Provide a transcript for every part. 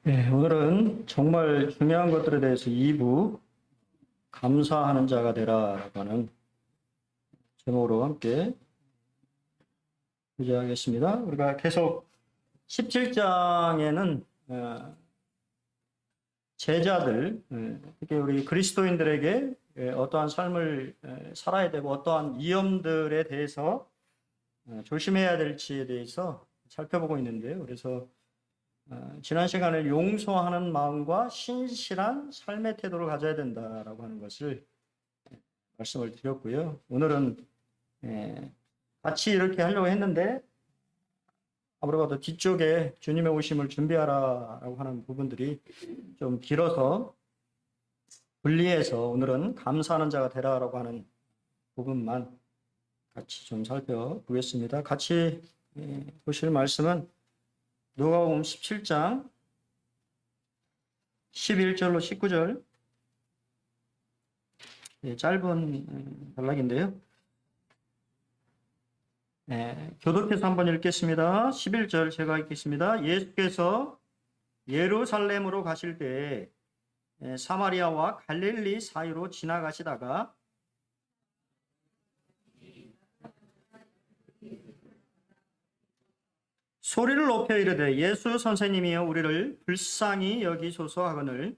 네, 오늘은 정말 중요한 것들에 대해서 2부 감사하는 자가 되라라고 하는 제목으로 함께 교제하겠습니다. 우리가 계속 17장에는 제자들, 특히 우리 그리스도인들에게 어떠한 삶을 살아야 되고 어떠한 위험들에 대해서 조심해야 될지에 대해서 살펴보고 있는데요. 그래서 지난 시간에 용서하는 마음과 신실한 삶의 태도를 가져야 된다라고 하는 것을 말씀을 드렸고요. 오늘은 같이 이렇게 하려고 했는데 아무래도 뒤쪽에 주님의 오심을 준비하라라고 하는 부분들이 좀 길어서 분리해서 오늘은 감사하는 자가 되라라고 하는 부분만 같이 좀 살펴보겠습니다. 같이 보실 말씀은 누가복음 17장 11절로 19절, 짧은 단락인데요. 교독해서 한번 읽겠습니다. 11절 제가 읽겠습니다. 예수께서 예루살렘으로 가실 때에 사마리아와 갈릴리 사이로 지나가시다가 소리를 높여 이르되 예수 선생님이여 우리를 불쌍히 여기소서 하거늘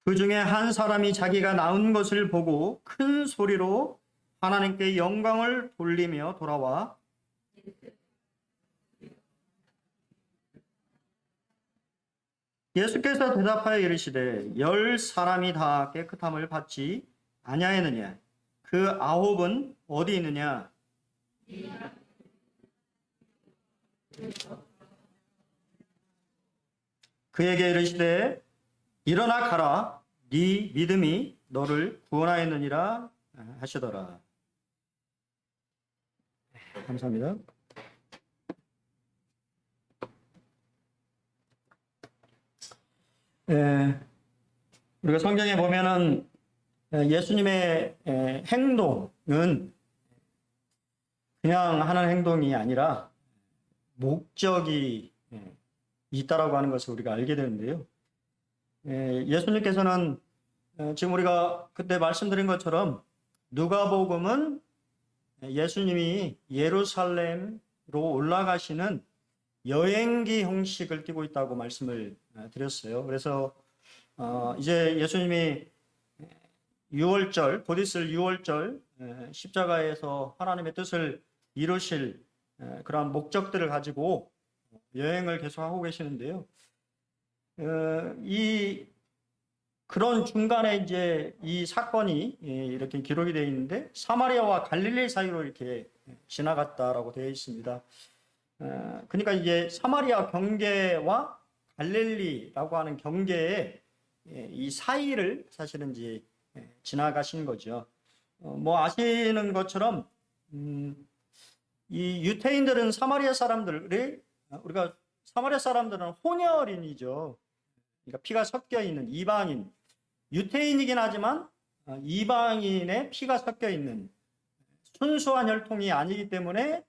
그 중에 한 사람이 자기가 낳은 것을 보고 큰 소리로 하나님께 영광을 돌리며 돌아와 예수께서 대답하여 이르시되 10사람이 다 깨끗함을 받지 아니하였느냐? 그 9은 어디 있느냐? 그에게 이르시되 일어나 가라, 네 믿음이 너를 구원하였느니라 하시더라. 감사합니다. 우리가 성경에 보면은 예수님의 행동은 그냥 하는 행동이 아니라 목적이 있다라고 하는 것을 우리가 알게 되는데요. 예수님께서는 지금 우리가 그때 말씀드린 것처럼 누가복음은 예수님이 예루살렘으로 올라가시는 여행기 형식을 띠고 있다고 말씀을 드렸어요. 그래서 이제 예수님이 6월절, 곧 있을 6월절 십자가에서 하나님의 뜻을 이루실 그러한 목적들을 가지고 여행을 계속하고 계시는데요. 그런 중간에 이제 이 사건이 이렇게 기록이 되어 있는데 사마리아와 갈릴리 사이로 이렇게 지나갔다라고 되어 있습니다. 그러니까 이제 사마리아 경계와 갈릴리라고 하는 경계에 이 사이를 사실은 이제 지나가신 거죠. 뭐 아시는 것처럼 이 유태인들은 사마리아 사람들이 우리가 사마리아 사람들은 혼혈인이죠. 그러니까 피가 섞여 있는 이방인, 유태인이긴 하지만 이방인의 피가 섞여 있는 순수한 혈통이 아니기 때문에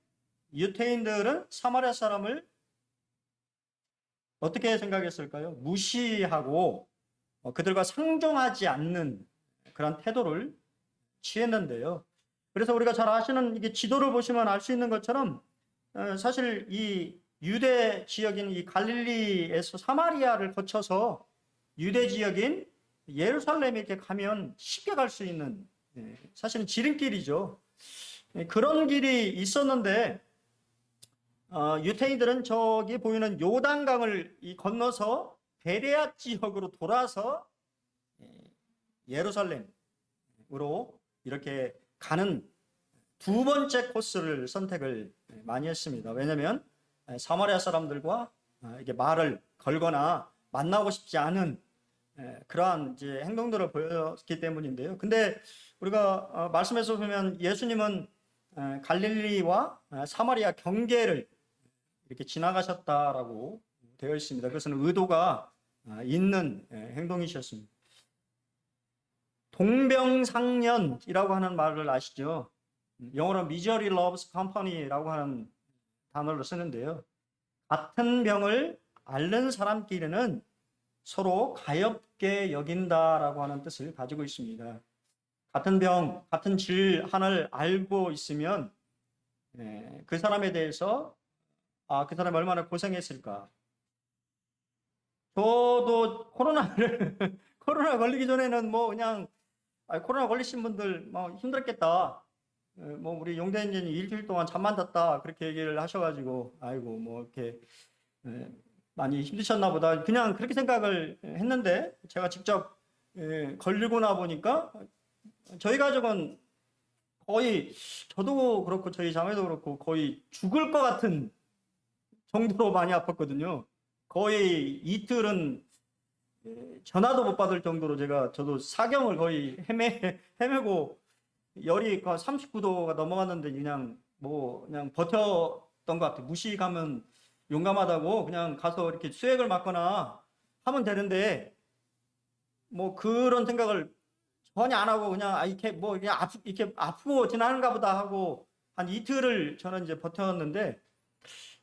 유태인들은 사마리아 사람을 어떻게 생각했을까요? 무시하고 그들과 상종하지 않는 그런 태도를 취했는데요. 그래서 우리가 잘 아시는 이게 지도를 보시면 알 수 있는 것처럼 사실 이 유대 지역인 이 갈릴리에서 사마리아를 거쳐서 유대 지역인 예루살렘에 이렇게 가면 쉽게 갈 수 있는 사실은 지름길이죠. 그런 길이 있었는데 유태인들은 저기 보이는 요단강을 건너서 베레아 지역으로 돌아서 예루살렘으로 이렇게 가는 두 번째 코스를 선택을 많이 했습니다. 왜냐하면 사마리아 사람들과 이게 말을 걸거나 만나고 싶지 않은 그러한 이제 행동들을 보였기 때문인데요. 근데 우리가 말씀에서 보면 예수님은 갈릴리와 사마리아 경계를 이렇게 지나가셨다라고 되어 있습니다. 그것은 의도가 있는 행동이셨습니다. 동병상련이라고 하는 말을 아시죠? 영어로 misery loves company라고 하는 단어를 쓰는데요. 같은 병을 앓는 사람끼리는 서로 가엾게 여긴다라고 하는 뜻을 가지고 있습니다. 같은 병, 같은 질환을 앓고 있으면 그 사람에 대해서 그 사람이 얼마나 고생했을까. 저도 코로나 걸리기 전에는 뭐 그냥 코로나 걸리신 분들 뭐 힘들었겠다. 뭐 우리 용대인진이 일주일 동안 잠만 잤다 그렇게 얘기를 하셔가지고 아이고 뭐 이렇게 많이 힘드셨나 보다 그냥 그렇게 생각을 했는데 제가 직접 걸리고 나 보니까 저희 가족은 거의 저도 그렇고 저희 자매도 그렇고 거의 죽을 것 같은 정도로 많이 아팠거든요. 거의 이틀은 전화도 못 받을 정도로 저도 사경을 거의 헤매고 열이 39도가 넘어갔는데 그냥 버텼던 것 같아요. 무시 가면 용감하다고 그냥 가서 이렇게 수액을 맞거나 하면 되는데 뭐 그런 생각을 전혀 안 하고 그냥 이렇게 뭐 그냥 이렇게 아프고 지나는가 보다 하고 한 이틀을 저는 이제 버텼는데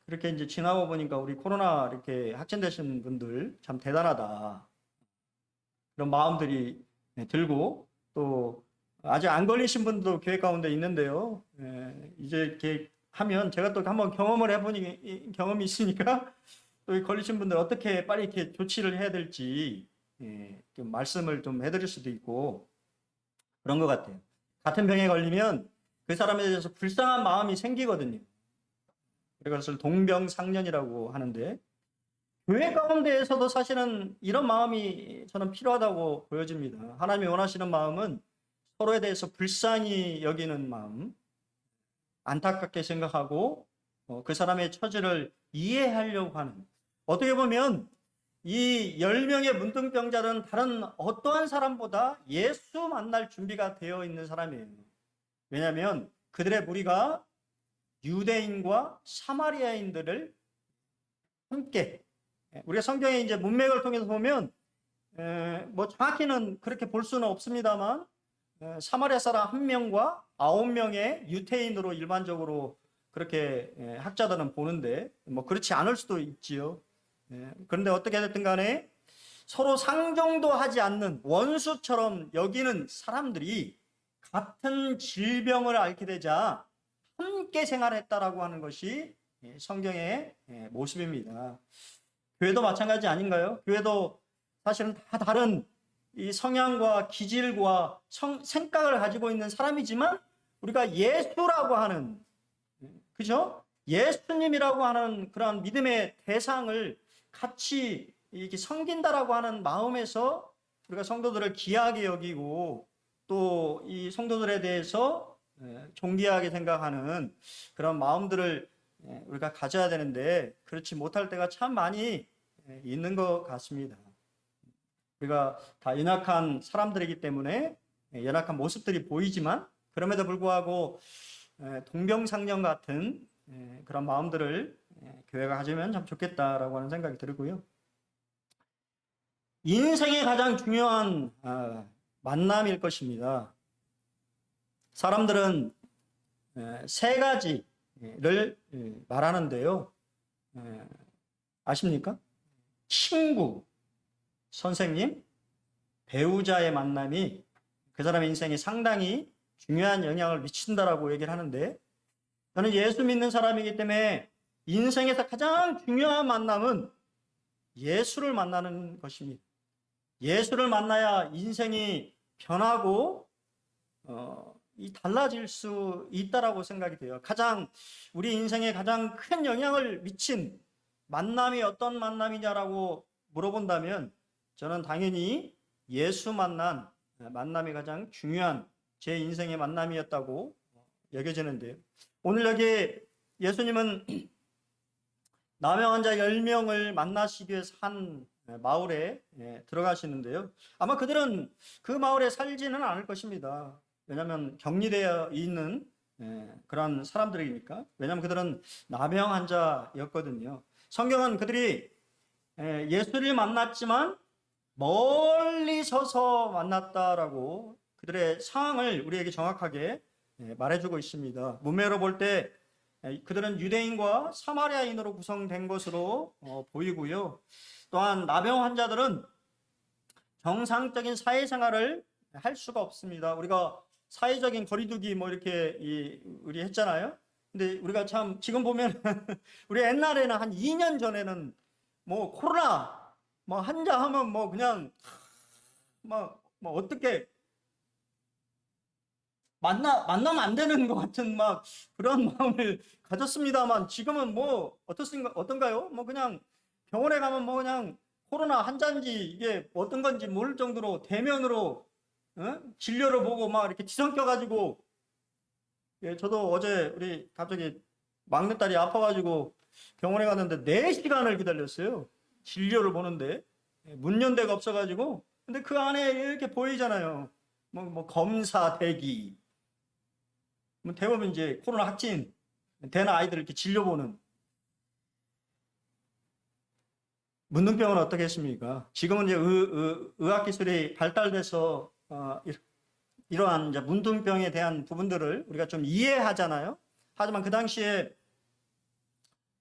그렇게 이제 지나고 보니까 우리 코로나 이렇게 확진되신 분들 참 대단하다. 그런 마음들이 들고 또 아직 안 걸리신 분도 교회 가운데 있는데요. 이제 이렇게 하면 제가 또 한번 경험을 해보니 경험이 있으니까 또 걸리신 분들 어떻게 빨리 이렇게 조치를 해야 될지 좀 말씀을 좀 해드릴 수도 있고 그런 것 같아요. 같은 병에 걸리면 그 사람에 대해서 불쌍한 마음이 생기거든요. 그것을 동병상련이라고 하는데 교회 가운데에서도 사실은 이런 마음이 저는 필요하다고 보여집니다. 하나님이 원하시는 마음은 서로에 대해서 불쌍히 여기는 마음, 안타깝게 생각하고 그 사람의 처지를 이해하려고 하는. 어떻게 보면 이 10명의 문둥병자는 다른 어떠한 사람보다 예수 만날 준비가 되어 있는 사람이에요. 왜냐하면 그들의 무리가 유대인과 사마리아인들을 함께 우리가 성경에 이제 문맥을 통해서 보면 뭐 정확히는 그렇게 볼 수는 없습니다만 사마리아 사람 1명과 9명의 유태인으로 일반적으로 그렇게 학자들은 보는데 뭐 그렇지 않을 수도 있지요. 그런데 어떻게 됐든 간에 서로 상종도 하지 않는 원수처럼 여기는 사람들이 같은 질병을 앓게 되자 함께 생활했다라고 하는 것이 성경의 모습입니다. 교회도 마찬가지 아닌가요? 교회도 사실은 다 다른 이 성향과 기질과 생각을 가지고 있는 사람이지만 우리가 예수라고 하는 그죠? 예수님이라고 하는 그런 믿음의 대상을 같이 이렇게 섬긴다라고 하는 마음에서 우리가 성도들을 귀하게 여기고 또 이 성도들에 대해서 존귀하게 생각하는 그런 마음들을 우리가 가져야 되는데 그렇지 못할 때가 참 많이 있는 것 같습니다. 우리가 다 연약한 사람들이기 때문에 연약한 모습들이 보이지만 그럼에도 불구하고 동병상련 같은 그런 마음들을 교회가 가지면 참 좋겠다라고 하는 생각이 들고요. 인생의 가장 중요한 만남일 것입니다. 사람들은 세 가지를 말하는데요. 아십니까? 친구, 선생님, 배우자의 만남이 그 사람의 인생에 상당히 중요한 영향을 미친다라고 얘기를 하는데 저는 예수 믿는 사람이기 때문에 인생에서 가장 중요한 만남은 예수를 만나는 것입니다. 예수를 만나야 인생이 변하고 달라질 수 있다라고 생각이 돼요. 우리 인생에 가장 큰 영향을 미친 만남이 어떤 만남이냐라고 물어본다면 저는 당연히 예수 만난 만남이 가장 중요한 제 인생의 만남이었다고 여겨지는데요. 오늘 여기 예수님은 남의 환자 10명을 만나시기 위해서 한 마을에 들어가시는데요. 아마 그들은 그 마을에 살지는 않을 것입니다. 왜냐하면 격리되어 있는 그런 사람들이니까. 왜냐하면 그들은 나병 환자였거든요. 성경은 그들이 예수를 만났지만 멀리 서서 만났다라고 그들의 상황을 우리에게 정확하게 말해주고 있습니다. 문맥으로 볼 때 그들은 유대인과 사마리아인으로 구성된 것으로 보이고요. 또한 나병 환자들은 정상적인 사회생활을 할 수가 없습니다. 우리가 사회적인 거리두기 뭐 이렇게 우리 했잖아요. 근데 우리가 참 지금 보면 우리 옛날에는 한 2년 전에는 뭐 코로나 뭐 환자 하면 뭐 그냥 뭐 어떻게 만나면 안 되는 것 같은 막 그런 마음을 가졌습니다만 지금은 뭐 어떤가요? 뭐 그냥 병원에 가면 뭐 그냥 코로나 환자인지 이게 어떤 건지 모를 정도로 대면으로 진료를 보고 막 이렇게 뒤섞여가지고 예, 저도 어제 우리 갑자기 막내딸이 아파가지고 병원에 갔는데 4시간을 기다렸어요. 진료를 보는데 문 연 데가 없어가지고 근데 그 안에 이렇게 보이잖아요. 뭐 검사 대기 대부분 이제 코로나 확진 된 아이들 이렇게 진료보는 문둥병은 어떻겠습니까? 지금은 이제 의학 기술이 발달돼서 이러한 이제 문둥병에 대한 부분들을 우리가 좀 이해하잖아요. 하지만 그 당시에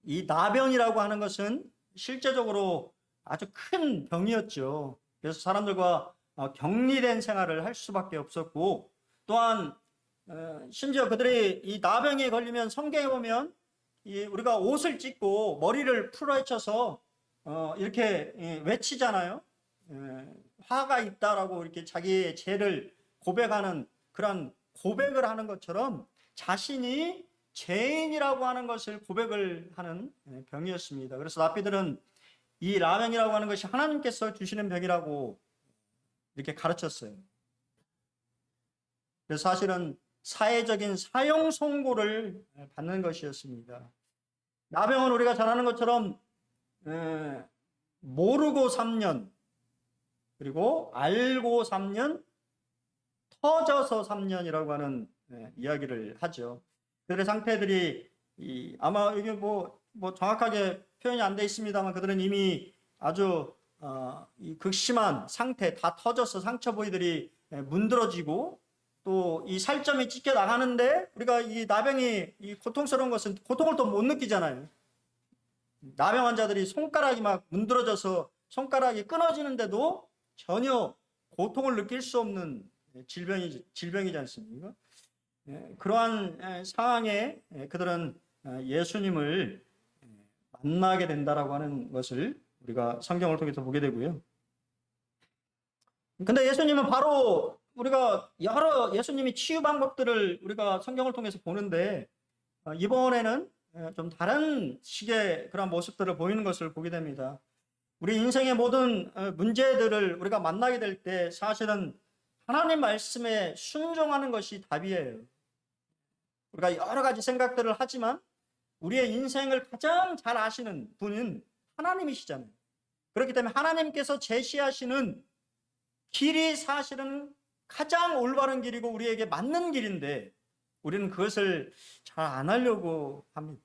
이 나병이라고 하는 것은 실제적으로 아주 큰 병이었죠. 그래서 사람들과 격리된 생활을 할 수밖에 없었고 또한 심지어 그들이 이 나병에 걸리면 성경에 보면 우리가 옷을 찢고 머리를 풀어헤쳐서 이렇게 외치잖아요. 화가 있다라고 이렇게 자기의 죄를 고백하는 그런 고백을 하는 것처럼 자신이 죄인이라고 하는 것을 고백을 하는 병이었습니다. 그래서 랍비들은 이 나병이라고 하는 것이 하나님께서 주시는 병이라고 이렇게 가르쳤어요. 그래서 사실은 사회적인 사형 선고를 받는 것이었습니다. 나병은 우리가 잘 아는 것처럼 모르고 3년 그리고 알고 3년 터져서 3년이라고 하는 이야기를 하죠. 그들의 상태들이 아마 이게 뭐 정확하게 표현이 안 돼 있습니다만 그들은 이미 아주 이 극심한 상태 다 터져서 상처 부위들이 문드러지고 또 이 살점이 찢겨 나가는데 우리가 이 나병이 이 고통스러운 것은 고통을 또 못 느끼잖아요. 나병 환자들이 손가락이 막 문드러져서 손가락이 끊어지는데도 전혀 고통을 느낄 수 없는 질병이지 않습니까? 그러한 상황에 그들은 예수님을 만나게 된다라고 하는 것을 우리가 성경을 통해서 보게 되고요. 근데 예수님은 바로 우리가 여러 예수님이 치유 방법들을 우리가 성경을 통해서 보는데 이번에는 좀 다른 식의 그런 모습들을 보이는 것을 보게 됩니다. 우리 인생의 모든 문제들을 우리가 만나게 될 때 사실은 하나님 말씀에 순종하는 것이 답이에요. 우리가 여러 가지 생각들을 하지만 우리의 인생을 가장 잘 아시는 분은 하나님이시잖아요. 그렇기 때문에 하나님께서 제시하시는 길이 사실은 가장 올바른 길이고 우리에게 맞는 길인데 우리는 그것을 잘 안 하려고 합니다.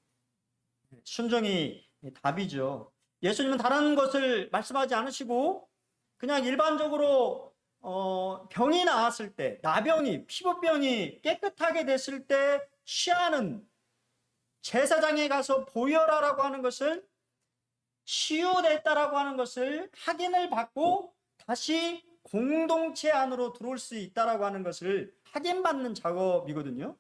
순종이 답이죠. 예수님은 다른 것을 말씀하지 않으시고 그냥 일반적으로 병이 나았을 때, 나병이, 피부병이 깨끗하게 됐을 때 시하는 제사장에 가서 보혈하라고 하는 것을 치유됐다라고 하는 것을 확인을 받고 다시 공동체 안으로 들어올 수 있다라고 하는 것을 확인받는 작업이거든요.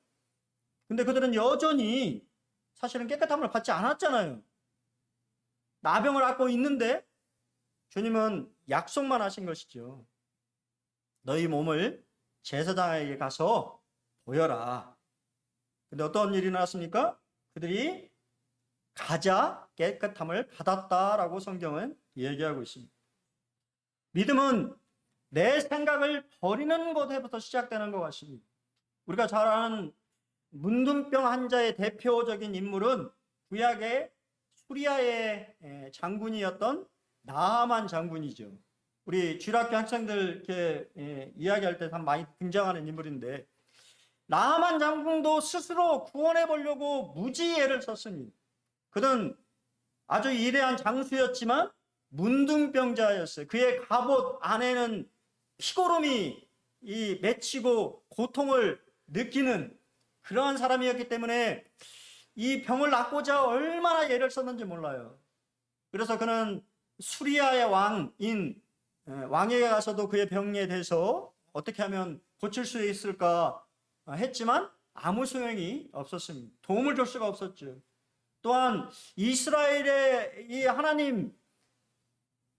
근데 그들은 여전히 사실은 깨끗함을 받지 않았잖아요. 나병을 앓고 있는데 주님은 약속만 하신 것이죠. 너희 몸을 제사장에게 가서 보여라. 근데 어떤 일이 나왔습니까? 그들이 가자 깨끗함을 받았다라고 성경은 얘기하고 있습니다. 믿음은 내 생각을 버리는 것에부터 시작되는 것 같습니다. 우리가 잘 아는 문둥병 환자의 대표적인 인물은 구약의 수리아의 장군이었던 나아만 장군이죠. 우리 주일학교 학생들 이렇게 이야기할 때 참 많이 등장하는 인물인데 나아만 장군도 스스로 구원해 보려고 무지애를 썼습니다. 그는 아주 위대한 장수였지만 문둥병자였어요. 그의 갑옷 안에는 피고름이 맺히고 고통을 느끼는 그러한 사람이었기 때문에 이 병을 낫고자 얼마나 애를 썼는지 몰라요. 그래서 그는 수리아의 왕에게 가서도 그의 병에 대해서 어떻게 하면 고칠 수 있을까 했지만 아무 소용이 없었습니다. 도움을 줄 수가 없었죠. 또한 이스라엘의 이 하나님,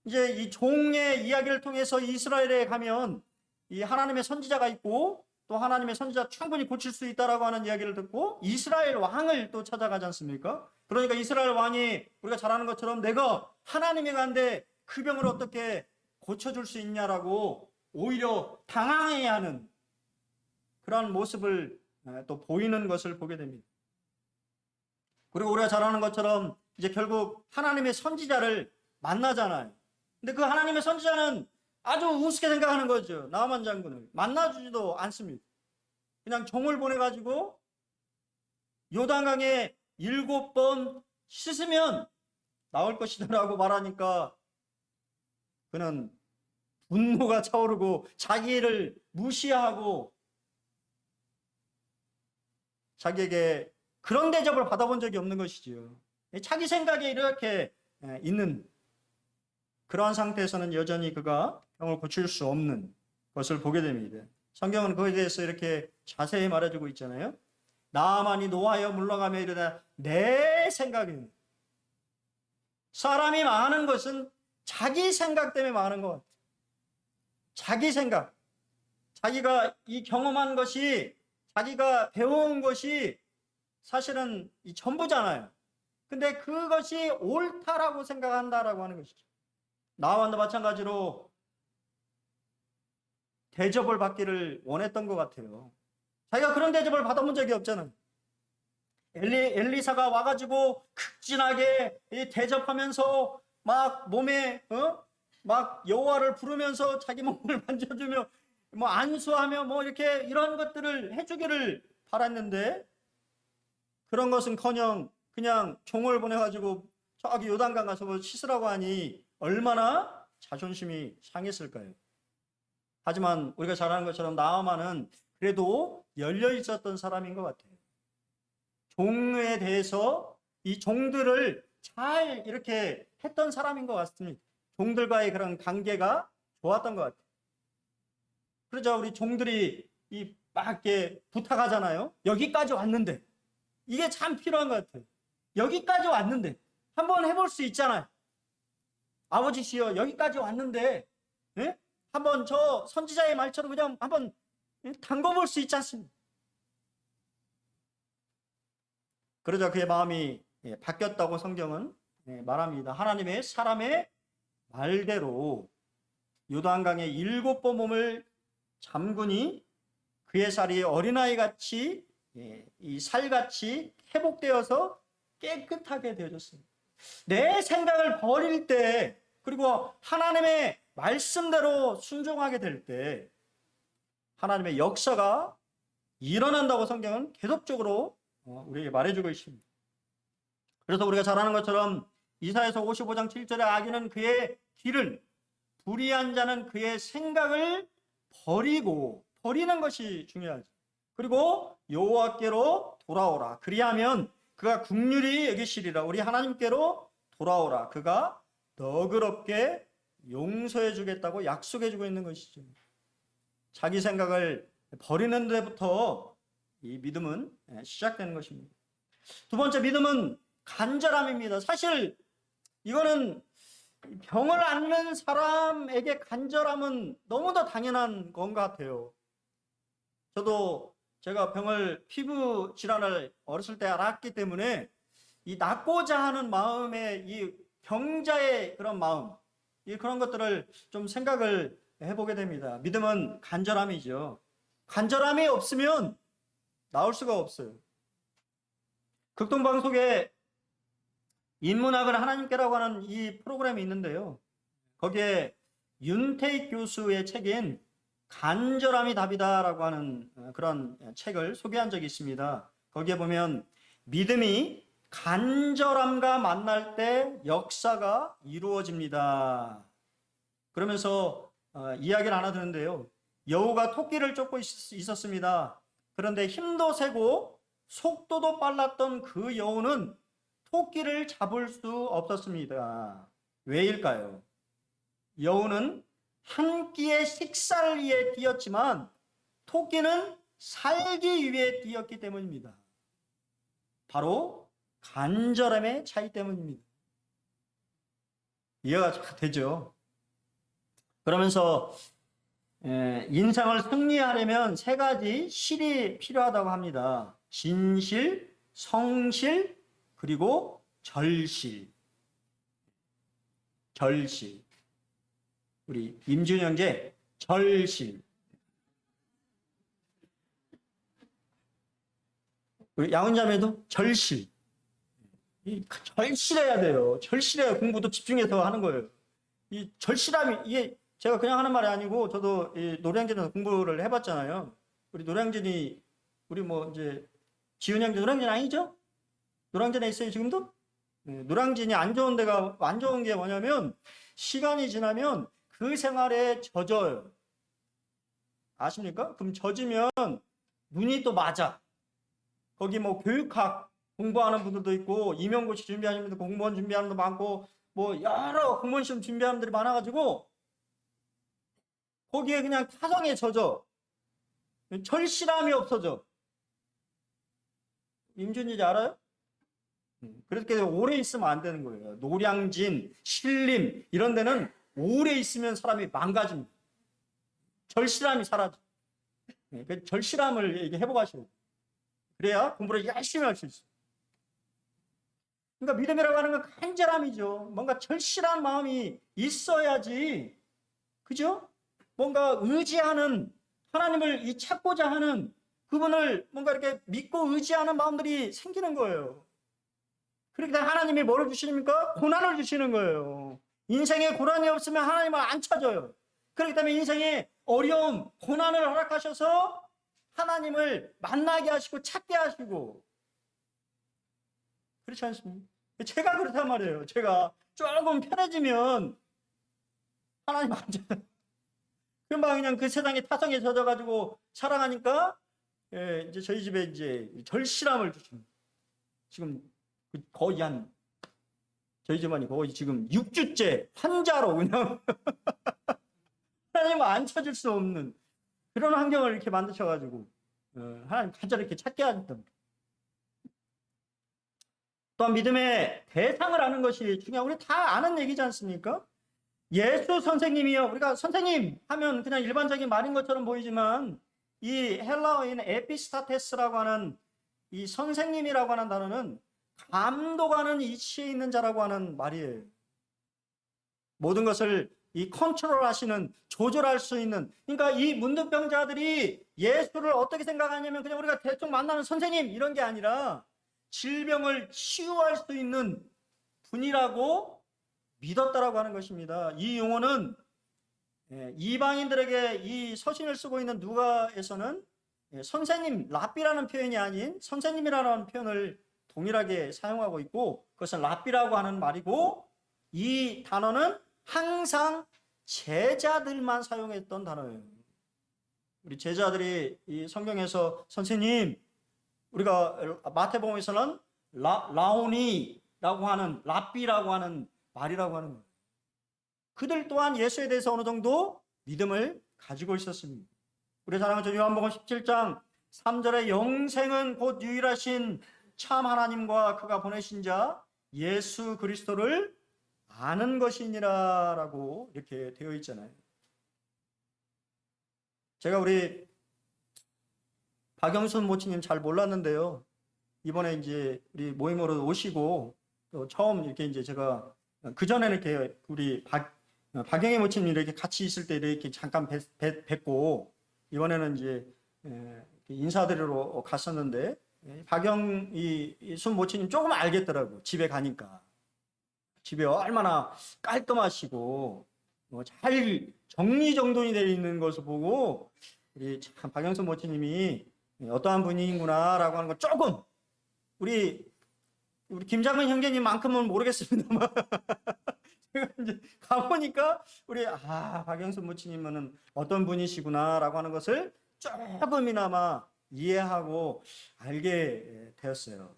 이제 이 종의 이야기를 통해서 이스라엘에 가면 이 하나님의 선지자가 있고 또 하나님의 선지자 충분히 고칠 수 있다라고 하는 이야기를 듣고 이스라엘 왕을 또 찾아가지 않습니까? 그러니까 이스라엘 왕이 우리가 잘 아는 것처럼 내가 하나님이 간데 그 병을 어떻게 고쳐줄 수 있냐라고 오히려 당황해야 하는 그러한 모습을 또 보이는 것을 보게 됩니다. 그리고 우리가 잘 아는 것처럼 이제 결국 하나님의 선지자를 만나잖아요. 근데 그 하나님의 선지자는 아주 우습게 생각하는 거죠. 나아만 장군을 만나주지도 않습니다. 그냥 종을 보내가지고 요단강에 7번 씻으면 나올 것이다라고 말하니까 그는 분노가 차오르고 자기를 무시하고 자기에게 그런 대접을 받아본 적이 없는 것이지요. 자기 생각에 이렇게 있는 그러한 상태에서는 여전히 그가 병을 고칠 수 없는 것을 보게 됩니다. 성경은 그에 대해서 이렇게 자세히 말해주고 있잖아요. 나아만이 노하여 물러가며 이르되 내 생각입니다. 사람이 망하는 것은 자기 생각 때문에 망하는 것 같아요. 자기 생각. 자기가 이 경험한 것이, 자기가 배워온 것이 사실은 이 전부잖아요. 근데 그것이 옳다라고 생각한다라고 하는 것이죠. 나와도 마찬가지로 대접을 받기를 원했던 것 같아요. 자기가 그런 대접을 받아본 적이 없잖아요. 엘리사가 와가지고 극진하게 대접하면서 막 몸에 막 여호와를 부르면서 자기 몸을 만져주며 뭐 안수하며 뭐 이렇게 이런 것들을 해주기를 바랐는데 그런 것은커녕 그냥 종을 보내가지고 저기 요단강 가서 뭐 씻으라고 하니 얼마나 자존심이 상했을까요? 하지만 우리가 잘 아는 것처럼 나아만은 그래도 열려 있었던 사람인 것 같아요. 종에 대해서 이 종들을 잘 이렇게 했던 사람인 것 같습니다. 종들과의 그런 관계가 좋았던 것 같아요. 그러자 우리 종들이 막 이렇게 부탁하잖아요. 여기까지 왔는데 이게 참 필요한 것 같아요. 여기까지 왔는데 한번 해볼 수 있잖아요. 아버지시여 여기까지 왔는데 한번 저 선지자의 말처럼 그냥 한번 담궈볼 수 있지 않습니까? 그러자 그의 마음이 바뀌었다고 성경은 말합니다. 하나님의 사람의 말대로 요단강에 7번 몸을 잠그니 그의 살이 어린아이같이 이 살같이 회복되어서 깨끗하게 되어졌습니다. 내 생각을 버릴 때 그리고 하나님의 말씀대로 순종하게 될 때 하나님의 역사가 일어난다고 성경은 계속적으로 우리에게 말해주고 있습니다. 그래서 우리가 잘 아는 것처럼 이사야서 55장 7절에 악인은 그의 길을 불의한 자는 그의 생각을 버리는 것이 중요하죠. 그리고 여호와께로 돌아오라. 그리하면 그가 긍휼히 여기시리라. 우리 하나님께로 돌아오라. 그가 너그럽게 용서해 주겠다고 약속해 주고 있는 것이죠. 자기 생각을 버리는 데부터 이 믿음은 시작되는 것입니다. 두 번째 믿음은 간절함입니다. 사실 이거는 병을 앓는 사람에게 간절함은 너무도 당연한 것 같아요. 저도 제가 피부 질환을 어렸을 때 알았기 때문에 이 낫고자 하는 마음의 이 병자의 그런 마음, 그런 것들을 좀 생각을 해보게 됩니다. 믿음은 간절함이죠. 간절함이 없으면 나올 수가 없어요. 극동방송에 인문학을 하나님께라고 하는 이 프로그램이 있는데요. 거기에 윤태익 교수의 책인 간절함이 답이다라고 하는 그런 책을 소개한 적이 있습니다. 거기에 보면 믿음이 간절함과 만날 때 역사가 이루어집니다. 그러면서 이야기를 하나 드는데요. 여우가 토끼를 쫓고 있었습니다. 그런데 힘도 세고 속도도 빨랐던 그 여우는 토끼를 잡을 수 없었습니다. 왜일까요? 여우는 한 끼의 식사를 위해 뛰었지만 토끼는 살기 위해 뛰었기 때문입니다. 바로 간절함의 차이 때문입니다. 이해가 되죠? 그러면서 인생을 승리하려면 세 가지 실이 필요하다고 합니다. 진실, 성실, 그리고 절실. 절실. 우리 임준 형제 절실. 우리 양훈자매도 절실. 절실해야 돼요. 절실해야 공부도 집중해서 하는 거예요. 이 절실함이, 이게 제가 그냥 하는 말이 아니고, 저도 이 노량진에서 공부를 해봤잖아요. 우리 노량진이, 우리 뭐 이제 지훈 형제 노량진 아니죠? 노량진에 있어요 지금도? 노량진이 안 좋은 데가, 안 좋은 게 뭐냐면 시간이 지나면 그 생활에 젖어요. 아십니까? 그럼 젖으면 눈이 또 맞아. 거기 뭐 교육학 공부하는 분들도 있고, 임용고시 준비하는 분들, 공무원 준비하는 분도 많고, 뭐 여러 공무원 시험 준비하는 분들이 많아가지고 거기에 그냥 타성에 젖어. 절실함이 없어져. 임준이 알아요? 그렇게 오래 있으면 안 되는 거예요. 노량진, 신림 이런 데는 오래 있으면 사람이 망가집니다. 절실함이 사라져. 그 절실함을 회복하시고, 그래야 공부를 열심히 할 수 있어요. 그러니까 믿음이라고 하는 건 간절함이죠. 뭔가 절실한 마음이 있어야지, 그죠? 뭔가 의지하는, 하나님을 찾고자 하는, 그분을 뭔가 이렇게 믿고 의지하는 마음들이 생기는 거예요. 그렇기 때문에 하나님이 뭐를 주시니까? 고난을 주시는 거예요. 인생에 고난이 없으면 하나님을 안 찾아요. 그렇기 때문에 인생에 어려움, 고난을 허락하셔서 하나님을 만나게 하시고 찾게 하시고, 그렇지 않습니까? 제가 그렇단 말이에요. 제가 조금 편해지면 하나님 안 찾아요. 금방 그냥 그 세상에 타성에 젖어가지고 살아가니까, 이제 저희 집에 이제 절실함을 주십니다. 지금 거의 저희 집안이 거의 지금 6주째 환자로 그냥 하나님을 안 찾을 수 없는 그런 환경을 이렇게 만드셔가지고, 하나님 간절히 이렇게 찾게 하셨답니다. 또한 믿음의 대상을 아는 것이 중요하고, 우리 다 아는 얘기지 않습니까? 예수 선생님이요. 우리가 선생님 하면 그냥 일반적인 말인 것처럼 보이지만, 이 헬라어인 에피스타테스라고 하는 이 선생님이라고 하는 단어는 감독하는 이치에 있는 자라고 하는 말이에요. 모든 것을 이 컨트롤 하시는, 조절할 수 있는, 그러니까 이 문득병자들이 예수를 어떻게 생각하냐면 그냥 우리가 대충 만나는 선생님 이런 게 아니라 질병을 치유할 수 있는 분이라고 믿었다라고 하는 것입니다. 이 용어는 이방인들에게 이 서신을 쓰고 있는 누가에서는 선생님, 랍비라는 표현이 아닌 선생님이라는 표현을 동일하게 사용하고 있고, 그것은 랍비라고 하는 말이고, 이 단어는 항상 제자들만 사용했던 단어예요. 우리 제자들이 이 성경에서 선생님, 우리가 마태복음에서는 라오니라고 하는, 랍비라고 하는 말이라고 하는 거예요. 그들 또한 예수에 대해서 어느 정도 믿음을 가지고 있었습니다. 우리 사랑하는 요한복음 17장 3절에 영생은 곧 유일하신 참 하나님과 그가 보내신 자 예수 그리스도를 아는 것이니라 라고 이렇게 되어 있잖아요. 제가 우리 박영순 모치님 잘 몰랐는데요. 이번에 이제 우리 모임으로 오시고 또 처음 이렇게 이제 제가 그전에는 이렇게 우리 박영애 모치님 이렇게 같이 있을 때 이렇게 잠깐 뵙고, 이번에는 이제 인사드리러 갔었는데, 박영순 모치님 조금 알겠더라고. 집에 가니까. 집에 얼마나 깔끔하시고 잘 정리정돈이 되어 있는 것을 보고, 우리 참 박영순 모치님이 어떠한 분이구나라고 하는 걸 조금 우리 우리 김장근 형제님만큼은 모르겠습니다만 제가 이제 가보니까 우리 박영수 모치님은 어떤 분이시구나라고 하는 것을 조금이나마 이해하고 알게 되었어요.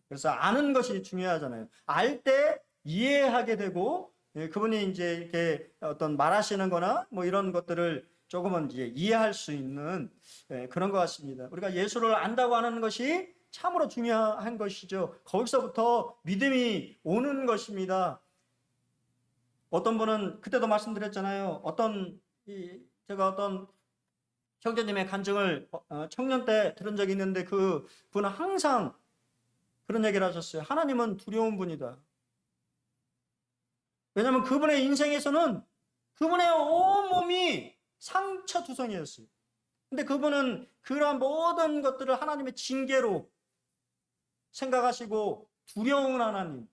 그래서 아는 것이 중요하잖아요. 알 때 이해하게 되고 그분이 이제 이렇게 어떤 말하시는 거나 뭐 이런 것들을 조금은 이제 이해할 수 있는 그런 것 같습니다. 우리가 예수를 안다고 하는 것이 참으로 중요한 것이죠. 거기서부터 믿음이 오는 것입니다. 어떤 분은 그때도 말씀드렸잖아요. 제가 어떤 형제님의 간증을 청년 때 들은 적이 있는데 그 분은 항상 그런 얘기를 하셨어요. 하나님은 두려운 분이다. 왜냐하면 그분의 인생에서는 그분의 온몸이 상처투성이었어요. 근데 그분은 그러한 모든 것들을 하나님의 징계로 생각하시고 두려운 하나님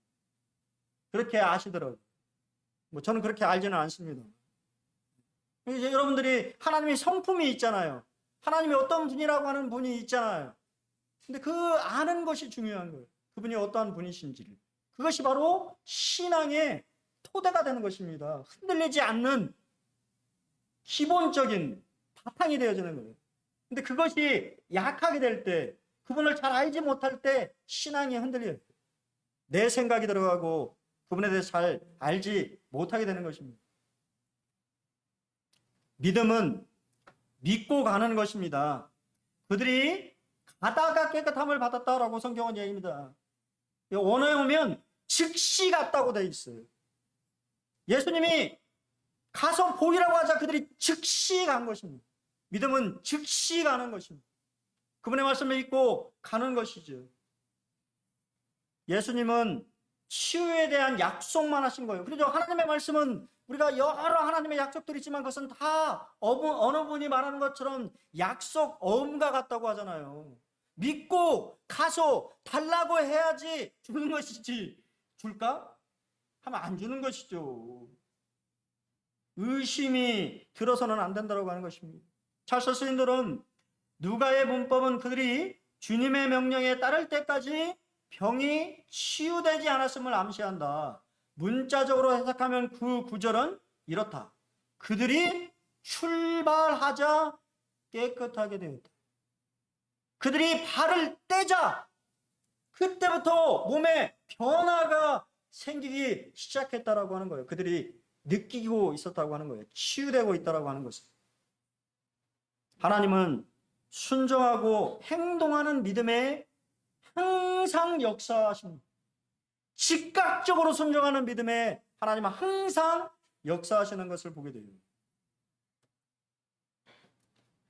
그렇게 아시더라고요. 뭐 저는 그렇게 알지는 않습니다. 이제 여러분들이 하나님의 성품이 있잖아요. 하나님이 어떤 분이라고 하는 분이 있잖아요. 근데 그 아는 것이 중요한 거예요. 그분이 어떠한 분이신지를. 그것이 바로 신앙의 토대가 되는 것입니다. 흔들리지 않는 기본적인 바탕이 되어지는 거예요. 근데 그것이 약하게 될 때, 그분을 잘 알지 못할 때 신앙이 흔들려요. 내 생각이 들어가고 그분에 대해서 잘 알지 못하게 되는 것입니다. 믿음은 믿고 가는 것입니다. 그들이 가다가 깨끗함을 받았다라고 성경은 얘기합니다. 원어에 보면 즉시 갔다고 되어 있어요. 예수님이 가서 보이라고 하자 그들이 즉시 간 것입니다. 믿음은 즉시 가는 것입니다. 그분의 말씀을 믿고 가는 것이죠. 예수님은 치유에 대한 약속만 하신 거예요. 그래서 하나님의 말씀은 우리가 여러 하나님의 약속들이 있지만 그것은 다 어느 분이 말하는 것처럼 약속 어음과 같다고 하잖아요. 믿고 가서 달라고 해야지 주는 것이지 줄까? 하면 안 주는 것이죠. 의심이 들어서는 안 된다고 하는 것입니다. 찰스 스윈들은 누가의 문법은 그들이 주님의 명령에 따를 때까지 병이 치유되지 않았음을 암시한다. 문자적으로 해석하면 그 구절은 이렇다. 그들이 출발하자 깨끗하게 되었다. 그들이 발을 떼자 그때부터 몸에 변화가 생기기 시작했다라고 하는 거예요. 그들이 느끼고 있었다고 하는 거예요. 치유되고 있다라고 하는 것은. 하나님은 순종하고 행동하는 믿음에 항상 역사하십니다. 즉각적으로 순종하는 믿음에 하나님은 항상 역사하시는 것을 보게 돼요.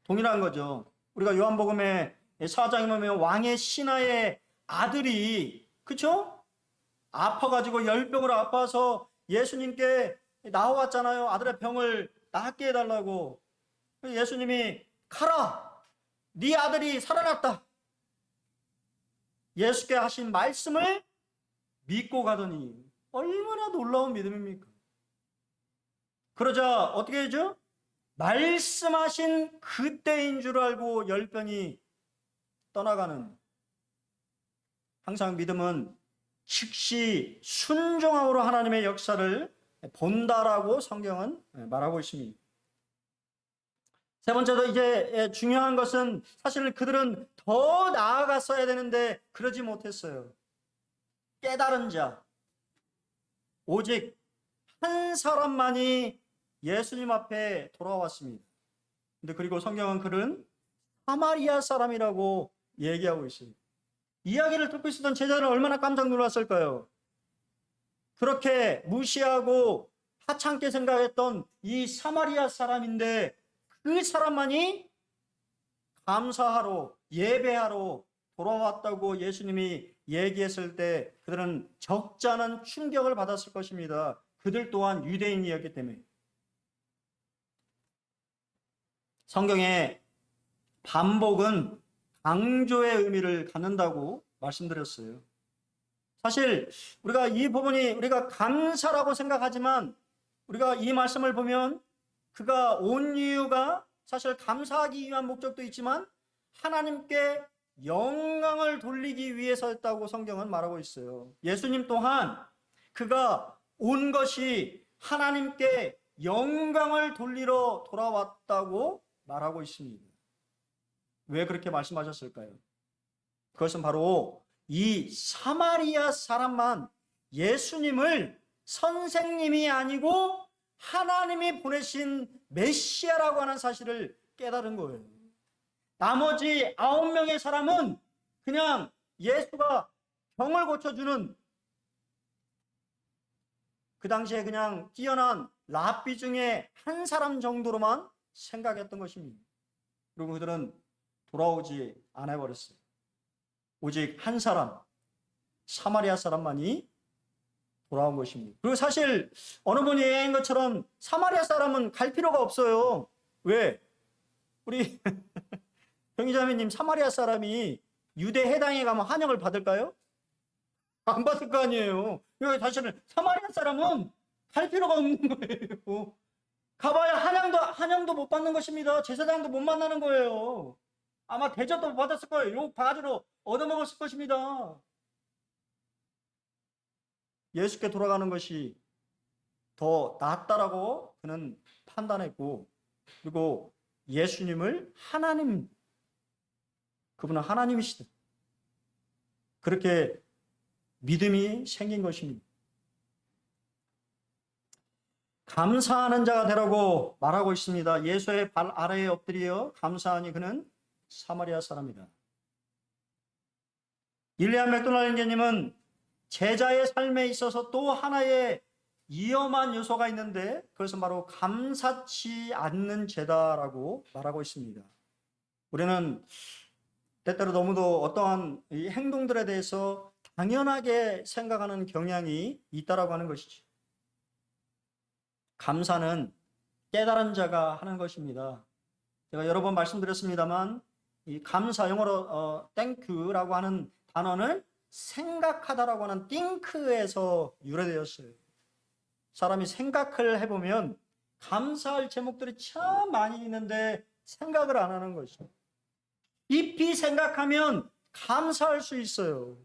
동일한 거죠. 우리가 요한복음의 4장에 보면 왕의 신하의 아들이 그렇죠? 아파가지고 열병으로 아파서 예수님께 나왔잖아요. 아들의 병을 낫게 해달라고. 예수님이 가라! 네 아들이 살아났다. 예수께 하신 말씀을 믿고 가더니 얼마나 놀라운 믿음입니까? 그러자 어떻게 되죠? 말씀하신 그때인 줄 알고 열병이 떠나가는. 항상 믿음은 즉시 순종함으로 하나님의 역사를 본다라고 성경은 말하고 있습니다. 세 번째로 이제 중요한 것은 사실 그들은 더 나아갔어야 되는데 그러지 못했어요. 깨달은 자, 오직 한 사람만이 예수님 앞에 돌아왔습니다. 근데 그리고 성경은 그는 사마리아 사람이라고 얘기하고 있어요. 이야기를 듣고 있었던 제자들은 얼마나 깜짝 놀랐을까요? 그렇게 무시하고 하찮게 생각했던 이 사마리아 사람인데 그 사람만이 감사하러 예배하러 돌아왔다고 예수님이 얘기했을 때 그들은 적지 않은 충격을 받았을 것입니다. 그들 또한 유대인이었기 때문에. 성경의 반복은 강조의 의미를 갖는다고 말씀드렸어요. 사실 우리가 이 부분이 우리가 감사라고 생각하지만 우리가 이 말씀을 보면 그가 온 이유가 사실 감사하기 위한 목적도 있지만 하나님께 영광을 돌리기 위해서였다고 성경은 말하고 있어요. 예수님 또한 그가 온 것이 하나님께 영광을 돌리러 돌아왔다고 말하고 있습니다. 왜 그렇게 말씀하셨을까요? 그것은 바로 이 사마리아 사람만 예수님을 선생님이 아니고 하나님이 보내신 메시아라고 하는 사실을 깨달은 거예요. 나머지 9명의 사람은 그냥 예수가 병을 고쳐주는, 그 당시에 그냥 뛰어난 랍비 중에 한 사람 정도로만 생각했던 것입니다. 그리고 그들은 돌아오지 않아 버렸어요. 오직 한 사람, 사마리아 사람만이 돌아온 것입니다. 그리고 사실 어느 분이 얘기한 것처럼 사마리아 사람은 갈 필요가 없어요. 왜? 우리 병희자매님, 사마리아 사람이 유대 해당에 가면 환영을 받을까요? 안 받을 거 아니에요. 여기 사실은 사마리아 사람은 갈 필요가 없는 거예요. 가봐야 한양도 못 받는 것입니다. 제사장도 못 만나는 거예요. 아마 대접도 못 받았을 거예요. 욕 바가지로 얻어먹었을 것입니다. 예수께 돌아가는 것이 더 낫다라고 그는 판단했고, 그리고 예수님을 하나님, 그분은 하나님이시다, 그렇게 믿음이 생긴 것입니다. 감사하는 자가 되라고 말하고 있습니다. 예수의 발 아래에 엎드려 감사하니 그는 사마리아 사람이다. 일리안 맥도날드님은 제자의 삶에 있어서 또 하나의 위험한 요소가 있는데 그것은 바로 감사치 않는 죄다라고 말하고 있습니다. 우리는 때때로 너무도 어떠한 이 행동들에 대해서 당연하게 생각하는 경향이 있다라고 하는 것이죠. 감사는 깨달은 자가 하는 것입니다. 제가 여러 번 말씀드렸습니다만 이 감사, 영어로 땡큐라고 하는 단어는 생각하다라고 하는 think에서 유래되었어요. 사람이 생각을 해보면 감사할 제목들이 참 많이 있는데 생각을 안 하는 것이죠. 깊이 생각하면 감사할 수 있어요.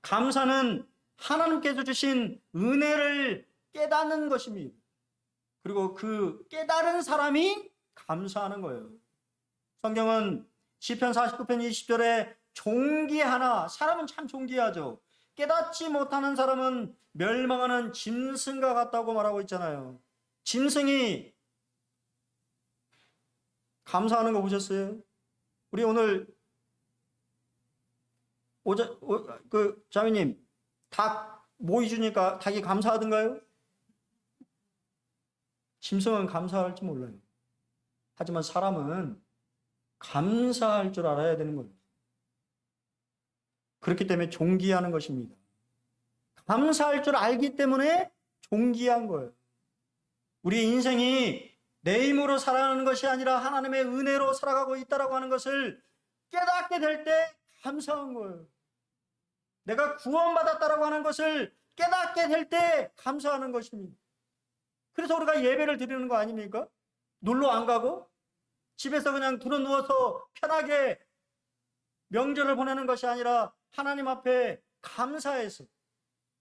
감사는 하나님께서 주신 은혜를 깨닫는 것입니다. 그리고 그 깨달은 사람이 감사하는 거예요. 성경은 시편 49편 20절에 존귀하나, 사람은 참 존귀하죠. 깨닫지 못하는 사람은 멸망하는 짐승과 같다고 말하고 있잖아요. 짐승이 감사하는 거 보셨어요? 우리 오늘 자매님, 닭 모이 주니까 닭이 감사하던가요? 짐승은 감사할지 몰라요. 하지만 사람은 감사할 줄 알아야 되는 거예요. 그렇기 때문에 존귀하는 것입니다. 감사할 줄 알기 때문에 존귀한 거예요. 우리 인생이 내 힘으로 살아가는 것이 아니라 하나님의 은혜로 살아가고 있다라고 하는 것을 깨닫게 될 때 감사한 거예요. 내가 구원받았다라고 하는 것을 깨닫게 될 때 감사하는 것입니다. 그래서 우리가 예배를 드리는 거 아닙니까? 놀러 안 가고 집에서 그냥 드러누워서 편하게 명절을 보내는 것이 아니라 하나님 앞에 감사해서,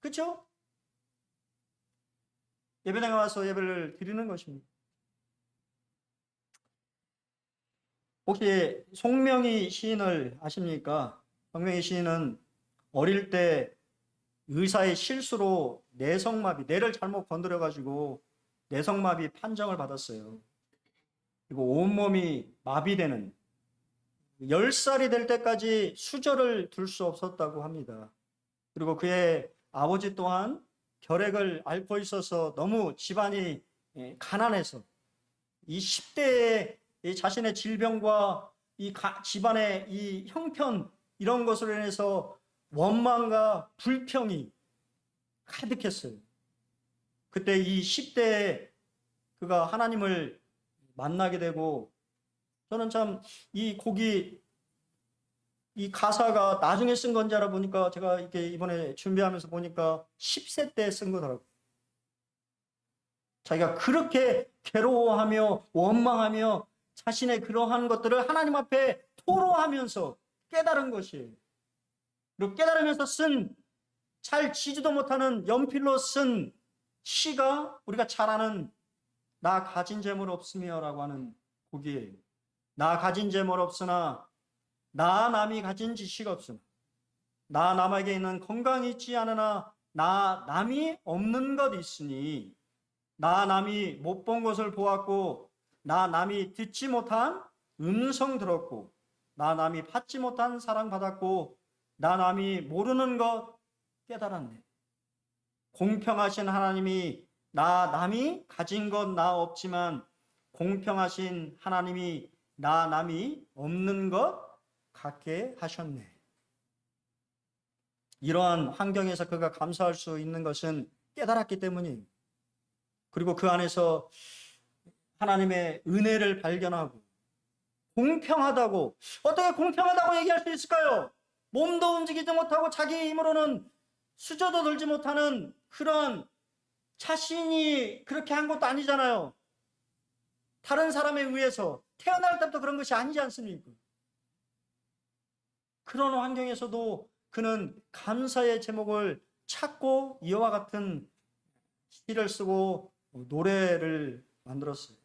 그렇죠? 예배당에 와서 예배를 드리는 것입니다. 혹시 송명희 시인을 아십니까? 송명희 시인은 어릴 때 의사의 실수로 뇌를 잘못 건드려가지고 뇌성마비 판정을 받았어요. 그리고 온몸이 마비되는, 10살이 될 때까지 수저를 들 수 없었다고 합니다. 그리고 그의 아버지 또한 결핵을 앓고 있어서 너무 집안이 가난해서 이 10대에 자신의 질병과 이 집안의 이 형편, 이런 것으로 인해서 원망과 불평이 가득했어요. 그때 이 10대에 그가 하나님을 만나게 되고, 저는 참 이 곡이, 이 가사가 나중에 쓴 건지 알아보니까, 제가 이렇게 이번에 준비하면서 보니까 10세 때 쓴 거더라고요. 자기가 그렇게 괴로워하며 원망하며 자신의 그러한 것들을 하나님 앞에 토로하면서 깨달은 것이에요. 그리고 깨달으면서 쓴, 잘 지지도 못하는 연필로 쓴 시가 우리가 잘 아는 나 가진 재물 없으며 라고 하는 곡이에요. 나 가진 재물 없으나 나 남이 가진 지식 없으나 나 남에게 있는 건강이 있지 않으나 나 남이 없는 것 있으니 나 남이 못 본 것을 보았고 나 남이 듣지 못한 음성 들었고 나 남이 받지 못한 사랑 받았고 나 남이 모르는 것 깨달았네. 공평하신 하나님이 나 남이 가진 것 나 없지만 공평하신 하나님이 나 남이 없는 것 갖게 하셨네. 이러한 환경에서 그가 감사할 수 있는 것은 깨달았기 때문이에요. 그리고 그 안에서 하나님의 은혜를 발견하고 공평하다고, 어떻게 공평하다고 얘기할 수 있을까요? 몸도 움직이지 못하고 자기 힘으로는 수저도 들지 못하는 그런 자신이 그렇게 한 것도 아니잖아요. 다른 사람에 의해서 태어날 때부터 그런 것이 아니지 않습니까? 그런 환경에서도 그는 감사의 제목을 찾고 이와 같은 시를 쓰고 노래를 만들었어요.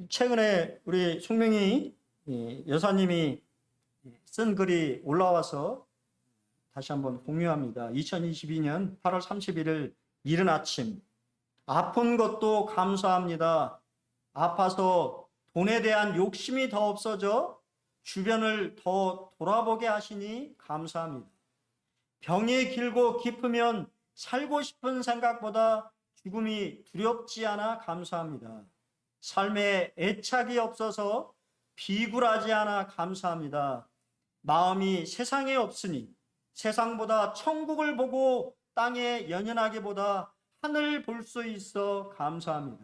최근에 우리 송명희 여사님이 쓴 글이 올라와서 다시 한번 공유합니다. 2022년 8월 31일 이른 아침, 아픈 것도 감사합니다. 아파서 돈에 대한 욕심이 더 없어져 주변을 더 돌아보게 하시니 감사합니다. 병이 길고 깊으면 살고 싶은 생각보다 죽음이 두렵지 않아 감사합니다. 삶에 애착이 없어서 비굴하지 않아 감사합니다. 마음이 세상에 없으니 세상보다 천국을 보고 땅에 연연하기보다 하늘 볼 수 있어 감사합니다.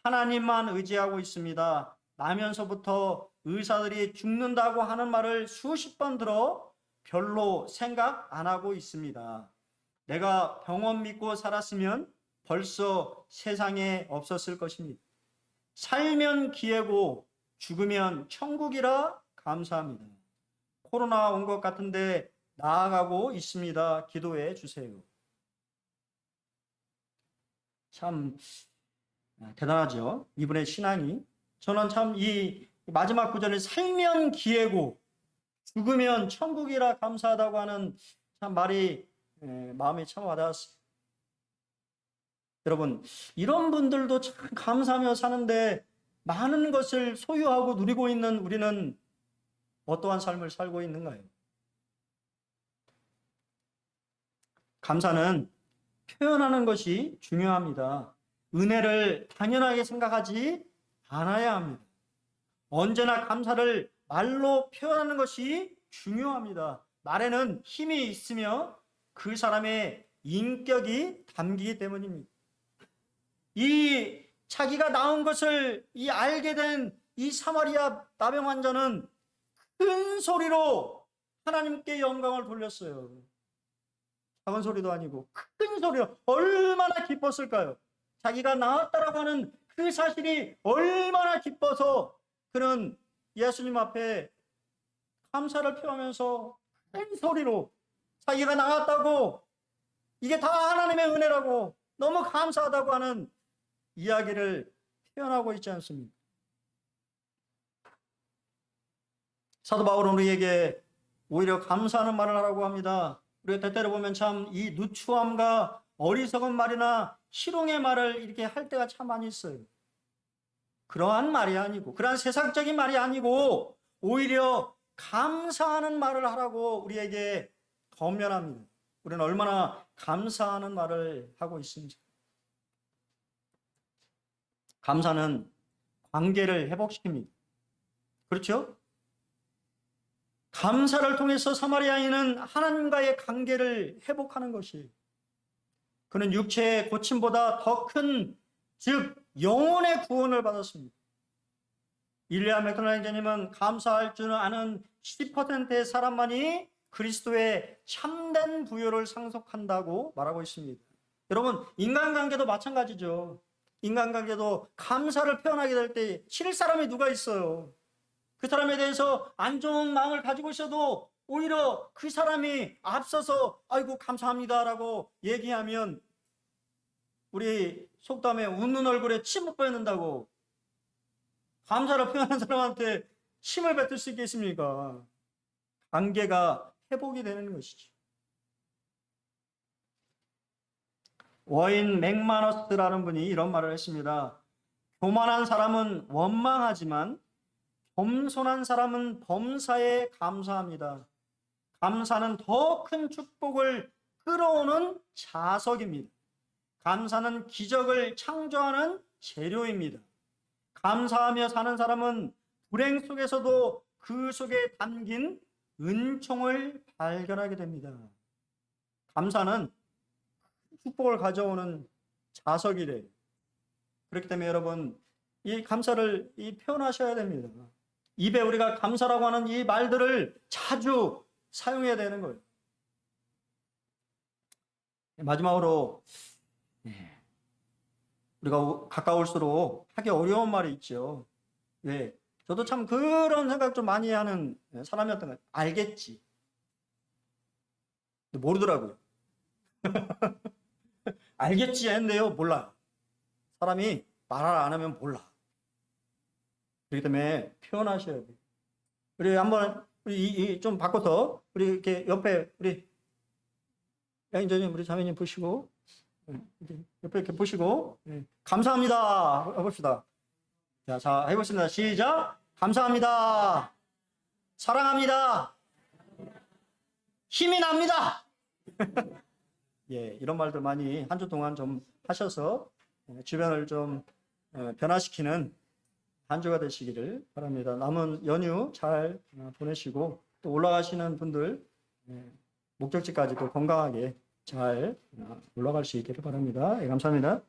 하나님만 의지하고 있습니다. 나면서부터 의사들이 죽는다고 하는 말을 수십 번 들어 별로 생각 안 하고 있습니다. 내가 병원 믿고 살았으면 벌써 세상에 없었을 것입니다. 살면 기회고 죽으면 천국이라 감사합니다. 코로나 온 것 같은데 나아가고 있습니다. 기도해 주세요. 참 대단하죠. 이분의 신앙이. 저는 참 이 마지막 구절에 살면 기회고 죽으면 천국이라 감사하다고 하는 참 말이 마음에 참 와닿았어요. 여러분, 이런 분들도 참 감사하며 사는데 많은 것을 소유하고 누리고 있는 우리는 어떠한 삶을 살고 있는가요? 감사는 표현하는 것이 중요합니다. 은혜를 당연하게 생각하지 않아야 합니다. 언제나 감사를 말로 표현하는 것이 중요합니다. 말에는 힘이 있으며 그 사람의 인격이 담기기 때문입니다. 이 자기가 낳은 것을 알게 된 이 사마리아 나병 환자는 큰 소리로 하나님께 영광을 돌렸어요. 작은 소리도 아니고 큰 소리로 얼마나 기뻤을까요? 자기가 나았다라고 하는 그 사실이 얼마나 기뻐서 그는 예수님 앞에 감사를 표하면서 큰 소리로 자기가 나았다고, 이게 다 하나님의 은혜라고, 너무 감사하다고 하는 이야기를 표현하고 있지 않습니까? 사도 바울은 우리에게 오히려 감사하는 말을 하라고 합니다. 우리가 때때로 보면 참 이 누추함과 어리석은 말이나 희롱의 말을 이렇게 할 때가 참 많이 있어요. 그러한 말이 아니고, 그러한 세상적인 말이 아니고 오히려 감사하는 말을 하라고 우리에게 권면합니다. 우리는 얼마나 감사하는 말을 하고 있습니다. 감사는 관계를 회복시킵니다. 그렇죠? 감사를 통해서 사마리아인은 하나님과의 관계를 회복하는 것이, 그는 육체의 고침보다 더 큰, 즉 영혼의 구원을 받았습니다. 일리아 맥클라인저님은 감사할 줄 아는 10%의 사람만이 그리스도의 참된 부요를 상속한다고 말하고 있습니다. 여러분, 인간관계도 마찬가지죠. 인간관계도 감사를 표현하게 될 때 싫을 사람이 누가 있어요? 그 사람에 대해서 안 좋은 마음을 가지고 있어도 오히려 그 사람이 앞서서 아이고 감사합니다라고 얘기하면 우리 속담에 웃는 얼굴에 침 못 뱉는다고 감사를 표현하는 사람한테 침을 뱉을 수 있겠습니까? 관계가 회복이 되는 것이죠. 워인 맥마너스라는 분이 이런 말을 했습니다. 교만한 사람은 원망하지만 겸손한 사람은 범사에 감사합니다. 감사는 더 큰 축복을 끌어오는 자석입니다. 감사는 기적을 창조하는 재료입니다. 감사하며 사는 사람은 불행 속에서도 그 속에 담긴 은총을 발견하게 됩니다. 감사는 축복을 가져오는 자석이래요. 그렇기 때문에 여러분 이 감사를 표현하셔야 됩니다. 입에 우리가 감사라고 하는 이 말들을 자주 사용해야 되는 거예요. 마지막으로 우리가 가까울수록 하기 어려운 말이 있죠. 왜? 저도 참 그런 생각 좀 많이 하는 사람이었던 거예요. 알겠지. 모르더라고요. 알겠지 했는데요. 몰라요. 사람이 말을 안 하면 몰라. 그렇기 때문에 표현하셔야 돼요. 우리 한번 우리 좀 바꿔서 우리 이렇게 옆에 우리 양인자님 우리 자매님 보시고 옆에 이렇게 보시고 감사합니다 해봅시다. 자 해보겠습니다. 시작. 감사합니다. 사랑합니다. 힘이 납니다. 예, 이런 말들 많이 한 주 동안 좀 하셔서 주변을 좀 변화시키는 한 주가 되시기를 바랍니다. 남은 연휴 잘 보내시고 또 올라가시는 분들 목적지까지 또 건강하게 잘 올라갈 수 있기를 바랍니다. 예, 감사합니다.